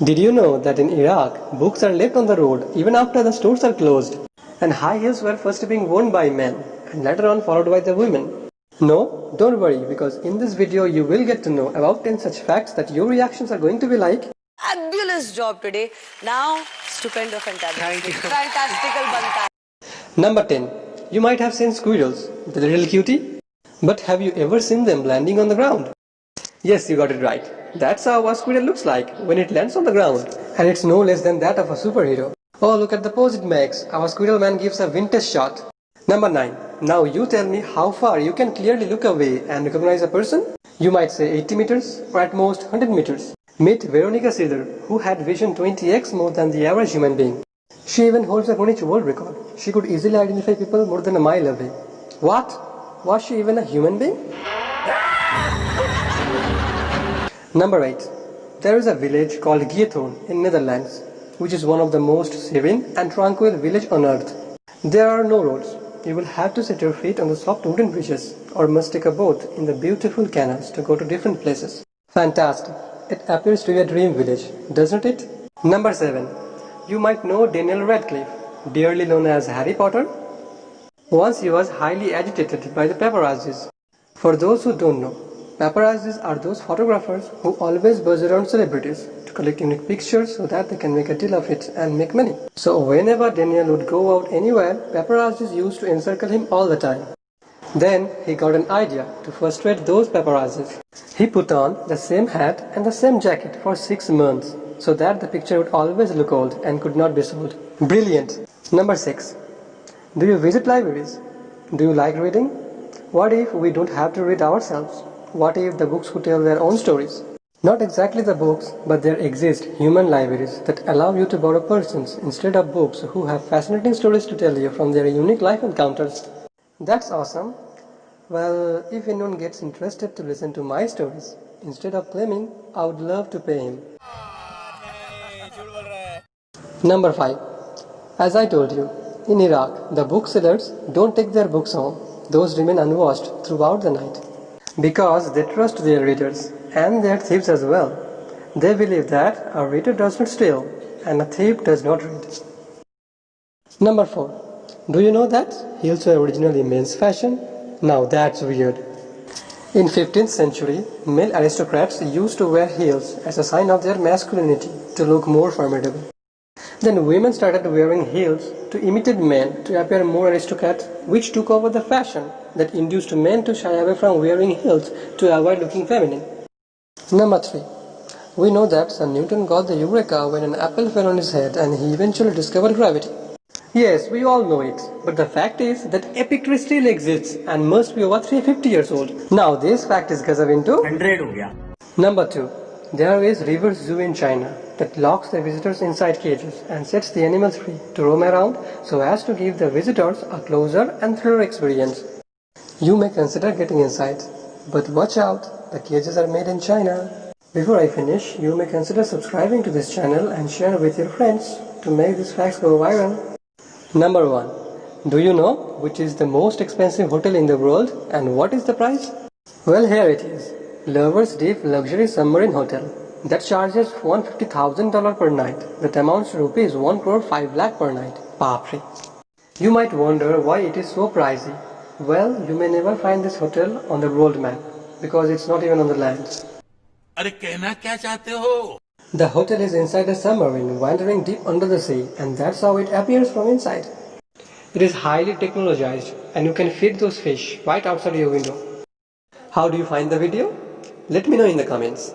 Did you know that in Iraq, books are left on the road even after the stores are closed? And high heels were first being worn by men and later on followed by the women. No, don't worry, because in this video you will get to know about 10 such facts that your reactions are going to be like, fabulous job today. Now, stupendo, fantastic. Thank you. Fantastical banta. Number 10. You might have seen squirrels, the little cutie. But have you ever seen them landing on the ground? Yes, you got it right. That's how a squirrel looks like when it lands on the ground. And it's no less than that of a superhero. Oh, look at the pose it makes. Our squirrel man gives a vintage shot. Number 9. Now you tell me how far you can clearly look away and recognize a person? You might say 80 meters or at most 100 meters. Meet Veronica Cedar, who had vision 20x more than the average human being. She even holds a Greenwich World Record. She could easily identify people more than a mile away. What? Was she even a human being? Number 8. There is a village called Giethorn in Netherlands, which is one of the most serene and tranquil villages on earth. There are no roads. You will have to set your feet on the soft wooden bridges or must take a boat in the beautiful canals to go to different places. Fantastic. It appears to be a dream village, doesn't it? Number 7. You might know Daniel Radcliffe, dearly known as Harry Potter. Once he was highly agitated by the paparazzis. For those who don't know, paparazzis are those photographers who always buzz around celebrities to collect unique pictures so that they can make a deal of it and make money. So whenever Daniel would go out anywhere, paparazzis used to encircle him all the time. Then he got an idea to frustrate those paparazzis. He put on the same hat and the same jacket for 6 months so that the picture would always look old and could not be sold. Brilliant! Number 6. Do you visit libraries? Do you like reading? What if we don't have to read ourselves? What if the books could tell their own stories? Not exactly the books, but there exist human libraries that allow you to borrow persons instead of books who have fascinating stories to tell you from their unique life encounters. That's awesome. Well, if anyone gets interested to listen to my stories, instead of claiming, I would love to pay him. Number 5. As I told you, in Iraq, the booksellers don't take their books home. Those remain unwashed throughout the night. Because they trust their readers, and they are thieves as well. They believe that a reader does not steal, and a thief does not read. Number 4. Do you know that heels were originally men's fashion? Now that's weird. In 15th century, male aristocrats used to wear heels as a sign of their masculinity to look more formidable. Then women started wearing heels to imitate men to appear more aristocrat, which took over the fashion that induced men to shy away from wearing heels to avoid looking feminine. Number 3. We know that Sir Newton got the Eureka when an apple fell on his head and he eventually discovered gravity. Yes, we all know it, but the fact is that epic tree still exists and must be over 350 years old. Now this fact is Gazab into 100. Number 2. There is Reverse Zoo in China that locks the visitors inside cages and sets the animals free to roam around so as to give the visitors a closer and thriller experience. You may consider getting inside, but watch out, the cages are made in China. Before I finish, you may consider subscribing to this channel and share with your friends to make these facts go viral. Number 1. Do you know which is the most expensive hotel in the world and what is the price? Well, here it is. Lovers Deep Luxury Submarine Hotel that charges $150,000 per night. That amounts to rupees 1 crore 5 lakh per night. Baapre. You might wonder why it is so pricey. Well, you may never find this hotel on the world map because it's not even on the land. अरे कहना क्या चाहते हो? The hotel is inside a submarine wandering deep under the sea, and that's how it appears from inside. It is highly technologized and you can feed those fish right outside your window. How do you find the video? Let me know in the comments.